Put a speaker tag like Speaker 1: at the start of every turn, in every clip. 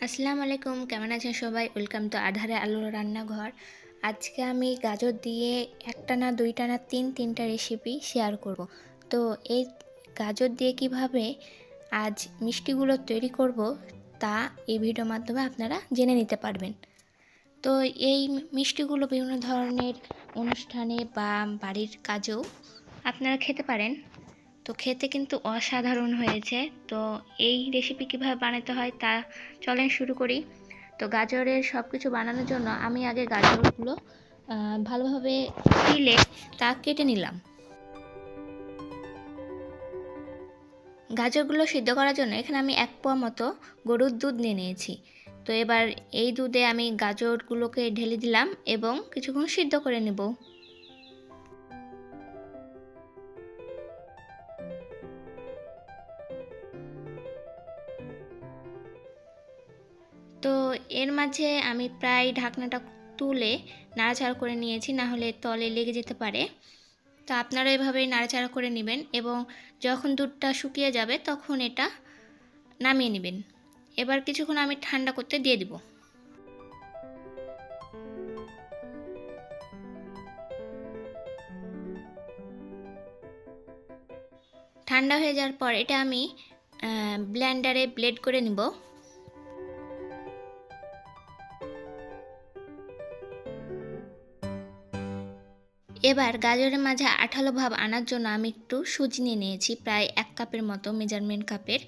Speaker 1: আসসালামু আলাইকুম, কেমন আছেন সবাই? ওয়েলকাম টু আধারে আলোর রান্নাঘর। আজকে আমি গাজর দিয়ে একটা না দুইটা না তিনটা রেসিপি শেয়ার করব। তো এই গাজর দিয়ে কিভাবে আজ মিষ্টিগুলো তৈরি করব তা এই ভিডিওর মাধ্যমে আপনারা জেনে নিতে পারবেন। তো এই মিষ্টিগুলো বিভিন্ন ধরনের অনুষ্ঠানে বা বাড়ির কাজেও আপনারা খেতে পারেন। তো খেতে কিন্তু অসাধারণ হয়েছে। তো এই রেসিপি কীভাবে বানাতে হয় তা চলেন শুরু করি। তো গাজরের সব কিছু বানানোর জন্য আমি আগে গাজরগুলো ভালোভাবে পিলে তা কেটে নিলাম। গাজরগুলো সিদ্ধ করার জন্য এখানে আমি 1 পোয়া মতো গরুর দুধ নিয়ে নিয়েছি। তো এবার এই দুধে আমি গাজরগুলোকে ঢেলে দিলাম এবং কিছুক্ষণ সিদ্ধ করে নেব। তো এর মাঝে আমি প্রায় ঢাকনাটা তুলে নাড়াচাড়া করে নিয়েছি, না হলে তলে লেগে যেতে পারে। তো আপনারা এভাবেই নাড়াচাড়া করে নেবেন এবং যখন দুধটা শুকিয়ে যাবে তখন এটা নামিয়ে নেবেন। এবার কিছুক্ষণ আমি ঠান্ডা করতে দিয়ে দিব। ঠান্ডা হয়ে যাওয়ার পর এটা আমি ব্লেন্ডারে ব্লেন্ড করে নিব। এবার গাজরের মাঝে আঠালো ভাব আনার জন্য আমি একটু সুজি নিয়ে নিয়েছি, প্রায় 1 কাপের মতো মেজারমেন্ট কাপের,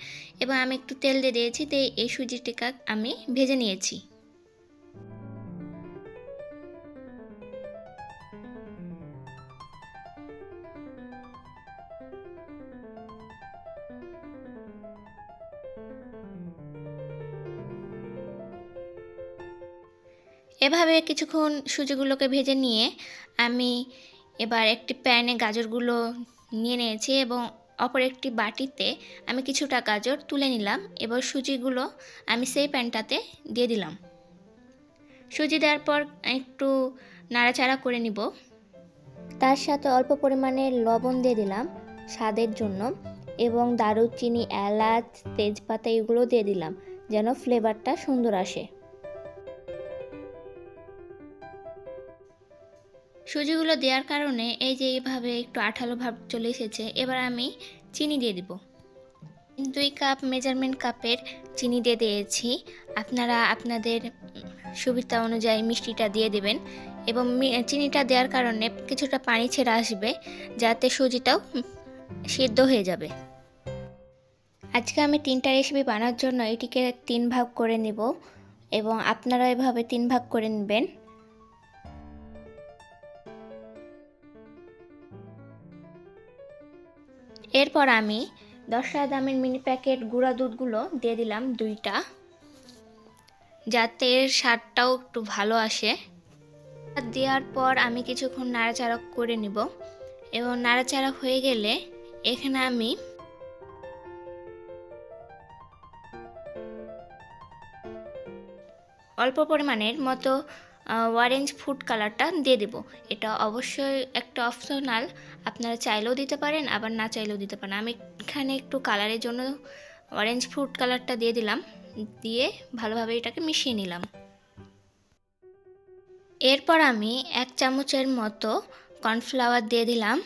Speaker 1: এবং আমি একটু তেল দিয়ে দিয়েছি। তো এই সুজিটিকে আমি ভেজে নিয়েছি। এভাবে কিছুক্ষণ সুজিগুলোকে ভেজে নিয়ে আমি এবার একটি প্যানে গাজরগুলো নিয়ে নিয়েছি এবং অপর একটি বাটিতে আমি কিছুটা গাজর তুলে নিলাম। এবার সুজিগুলো আমি সেই প্যানটাতে দিয়ে দিলাম। সুজি দেওয়ার পর একটু নাড়াচাড়া করে নিব। তার সাথে অল্প পরিমাণে লবণ দিয়ে দিলাম স্বাদের জন্য, এবং দারুচিনি, এলাচ, তেজপাতা এগুলো দিয়ে দিলাম যেন ফ্লেভারটা সুন্দর আসে। সুজিগুলো দেওয়ার কারণে এই যে এইভাবে একটু আঠালো ভাব চলে এসেছে। এবার আমি চিনি দিয়ে দিব। 2 কাপ মেজারমেন্ট কাপের চিনি দিয়ে দিয়েছি। আপনারা আপনাদের সুবিধা অনুযায়ী মিষ্টিটা দিয়ে দেবেন এবং চিনিটা দেওয়ার কারণে কিছুটা পানি ছেড়ে আসবে, যাতে সুজিটাও সিদ্ধ হয়ে যাবে। আজকে আমি 3টা রেসিপি বানানোর জন্য এটিকে 3 ভাগ করে নেব এবং আপনারা এভাবে 3 ভাগ করে নেবেন। এরপর আমি 10 টাকা দামের মিনি প্যাকেট গুঁড়া দুধগুলো দিয়ে দিলাম 2টা, যাতে এর স্বাদটাও একটু ভালো আসে। দেওয়ার পর আমি কিছুক্ষণ নাড়াচাড়া করে নিব এবং নাড়াচাড়া হয়ে গেলে এখানে আমি অল্প পরিমাণের মতো অরেঞ্জ ফুড কালারটা দিয়ে দেব। এটা অবশ্যই একটা অপশনাল, আপনারা চাইলেও দিতে পারেন আবার না চাইলেও দিতে পারেন। আমি এখানে একটু কালারের জন্য অরেঞ্জ ফুড কালারটা দিয়ে দিলাম, দিয়ে ভালোভাবে এটাকে মিশিয়ে নিলাম। এরপর আমি 1 চামচের মতো কর্নফ্লাওয়ার দিয়ে দিলাম।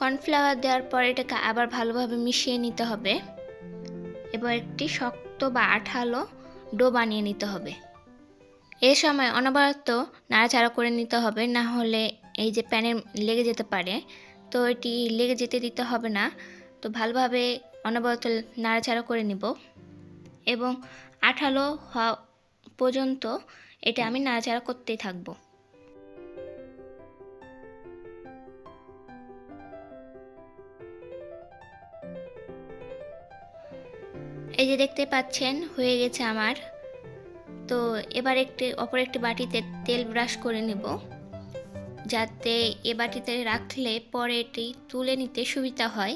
Speaker 1: কর্নফ্লাওয়ার দেওয়ার পর এটাকে আবার ভালোভাবে মিশিয়ে নিতে হবে। এবার একটি শক্ত বা আঠালো ডো বানিয়ে নিতে হবে। এই সময় অনবরত নাড়াচাড়া করে নিতে হবে, না হলে এই যে প্যানে লেগে যেতে পারে। তো এটি লেগে যেতে দিতে হবে না। তো ভালোভাবে অনবরত নাড়াচাড়া করে নিব এবং আঠালো হওয়া পর্যন্ত এটা আমি নাড়াচাড়া করতেই থাকব। এই যে দেখতে পাচ্ছেন হয়ে গেছে আমার। তো এবার অপর একটি বাটিতে তেল ব্রাশ করে নেব, যাতে এ বাটিতে রাখলে পরে এটি তুলে নিতে সুবিধা হয়।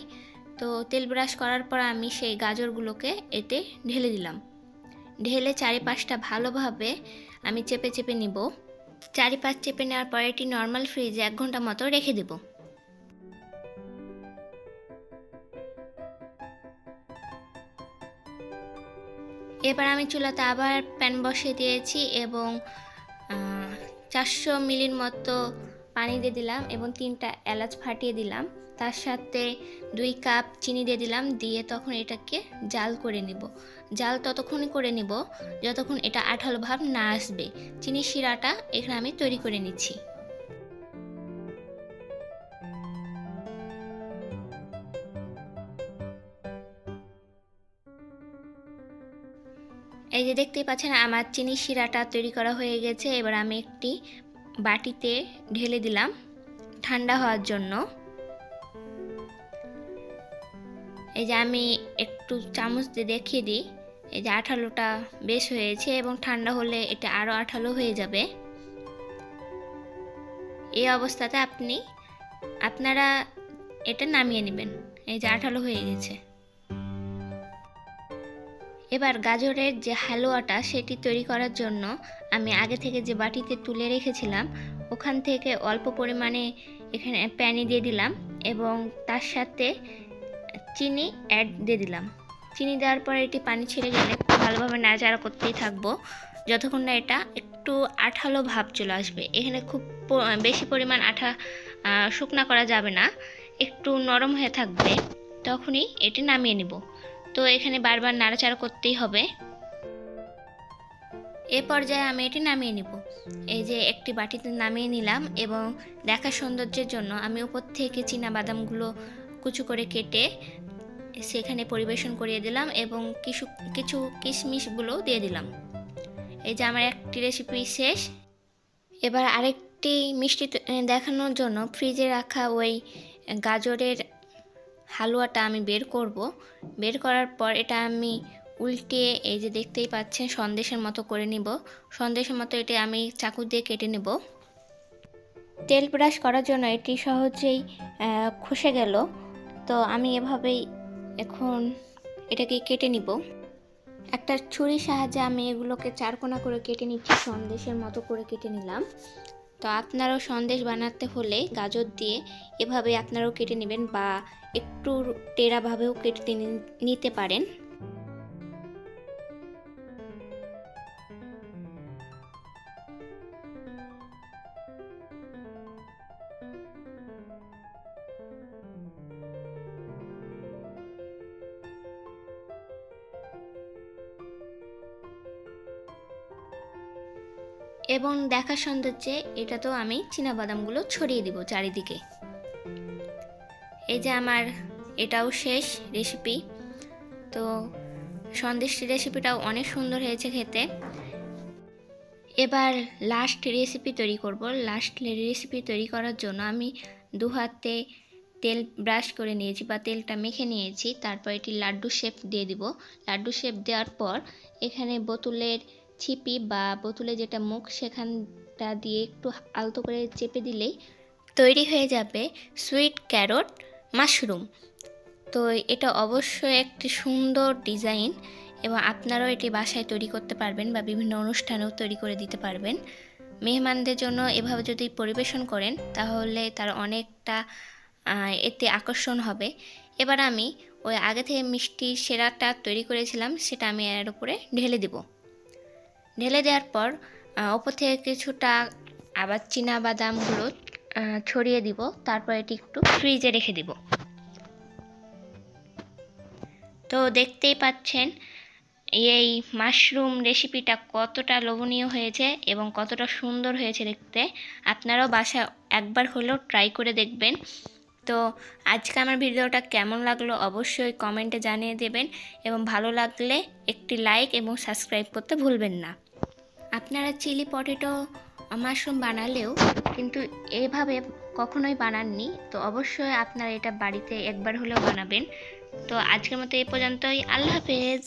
Speaker 1: তো তেল ব্রাশ করার পর আমি সেই গাজরগুলোকে এতে ঢেলে দিলাম। ঢেলে চারিপাশটা ভালোভাবে আমি চেপে চেপে নিব। চারিপাশ চেপে নেওয়ার পর এটি নর্মাল ফ্রিজে 1 ঘন্টা মতো রেখে দেব। এবার আমি চুলাতে আবার প্যান বসিয়ে দিয়েছি এবং 400 মিলির মতো পানি দিয়ে দিলাম এবং 3টা এলাচ ফাটিয়ে দিলাম। তার সাথে 2 কাপ চিনি দিয়ে দিলাম, দিয়ে তখন এটাকে জাল করে নিব। জাল ততক্ষণই করে নিব যতক্ষণ এটা আঠালো ভাব না আসবে। চিনির শিরাটা এখানে আমি তৈরি করে নিচ্ছি। এই যে দেখতেই পাচ্ছেন আমার চিনির শিরাটা তৈরি করা হয়ে গেছে। এবার আমি একটি বাটিতে ঢেলে দিলাম ঠান্ডা হওয়ার জন্য। এই যে আমি একটু চামচ দিয়ে দেখিয়ে দিই, এই যে আঠালোটা বেশ হয়েছে এবং ঠান্ডা হলে এটা আরও আঠালো হয়ে যাবে। এই অবস্থাতে আপনারা এটা নামিয়ে নেবেন। এই যে আঠালো হয়ে গেছে। এবার গাজরের যে হালুয়াটা সেটি তৈরি করার জন্য আমি আগে থেকে যে বাটিতে তুলে রেখেছিলাম ওখান থেকে অল্প পরিমাণে এখানে প্যানে দিয়ে দিলাম এবং তার সাথে চিনি অ্যাড দিয়ে দিলাম। চিনি দেওয়ার পরে এটি পানি ছেড়ে গেলে ভালোভাবে নাড়াচাড়া করতেই থাকবো যতক্ষণ না এটা একটু আঠালো ভাব চলে আসবে। এখানে খুব বেশি পরিমাণ শুকনা করা যাবে না, একটু নরম হয়ে থাকবে, তখনই এটি নামিয়ে নিব। তো এখানে বারবার নাড়াচাড়া করতেই হবে। এ পর্যায়ে আমি এটি নামিয়ে নিব। এই যে একটি বাটিতে নামিয়ে নিলাম এবং দেখার সৌন্দর্যের জন্য আমি উপর থেকে চীনা বাদামগুলো কুচু করে কেটে সেখানে পরিবেশন করিয়ে দিলাম এবং কিছু কিশমিশগুলো দিয়ে দিলাম। এই যে আমার একটি রেসিপি শেষ। এবার আরেকটি মিষ্টি দেখানোর জন্য ফ্রিজে রাখা ওই গাজরের হালুয়াটা আমি বের করব। বের করার পর এটা আমি উল্টিয়ে এই যে দেখতেই পাচ্ছেন সন্দেশের মতো করে নিব। সন্দেশের মতো এটি আমি চাকু দিয়ে কেটে নেব। তেল ব্রাশ করার জন্য এটি সহজেই খসে গেল। তো আমি এভাবেই এখন এটাকে কেটে নিব। একটা ছুরির সাহায্যে আমি এগুলোকে চারকোনা করে কেটে নিচ্ছি, সন্দেশের মতো করে কেটে নিলাম। তো আপনারাও সন্দেশ বানাতে হলে গাজর দিয়ে এভাবে আপনারাও কেটে নেবেন বা একটু টেরাভাবেও কেটে নিতে পারেন। এবং দেখার সৌন্দর্যে এটা তো আমি চীনাবাদামগুলো ছড়িয়ে দিব চারিদিকে। এই যে আমার এটাও শেষ রেসিপি। তো সন্দেশ রেসিপিটাও অনেক সুন্দর হয়েছে খেতে। এবার লাস্ট রেসিপি তৈরি করব। লাস্ট রেসিপি তৈরি করার জন্য আমি 2 হাতে তেল ব্রাশ করে নিয়েছি বা তেলটা মেখে নিয়েছি। তারপর এটি লাড্ডু শেপ দিয়ে দিব। লাড্ডু শেপ দেওয়ার পর এখানে বোতলের ছিপি বা বোতলে যেটা মুখ সেখানটা দিয়ে একটু আলতো করে চেপে দিলেই তৈরি হয়ে যাবে সুইট ক্যারট মাশরুম। তো এটা অবশ্যই একটি সুন্দর ডিজাইন এবং আপনারাও এটি বাসায় তৈরি করতে পারবেন বা বিভিন্ন অনুষ্ঠানেও তৈরি করে দিতে পারবেন। মেহমানদের জন্য এভাবে যদি পরিবেশন করেন তাহলে তার অনেকটা এতে আকর্ষণ হবে। এবার আমি ওই আগে থেকে মিষ্টি সেরাটা তৈরি করেছিলাম সেটা আমি এর উপরে ঢেলে দেব। ঢেলে দেওয়ার পর ওপর থেকে কিছুটা আবার চীনা বাদামগুলো ছড়িয়ে দিব। তারপর এটি একটু ফ্রিজে রেখে দিব। তো দেখতেই পাচ্ছেন এই মাশরুম রেসিপিটা কতটা লোভনীয় হয়েছে এবং কতটা সুন্দর হয়েছে দেখতে। আপনারাও বাসায় একবার হলেও ট্রাই করে দেখবেন। তো আজকে আমার ভিডিওটা কেমন লাগলো অবশ্যই কমেন্টে জানিয়ে দেবেন এবং ভালো লাগলে একটি লাইক এবং সাবস্ক্রাইব করতে ভুলবেন না। আপনারা চিলি পটেটো মাশরুম বানালেও কিন্তু এভাবে কখনোই বানাননি, তো অবশ্যই আপনারা এটা বাড়িতে একবার হলেও বানাবেন। তো আজকের মতো এই পর্যন্তই। আল্লাহ হাফেজ।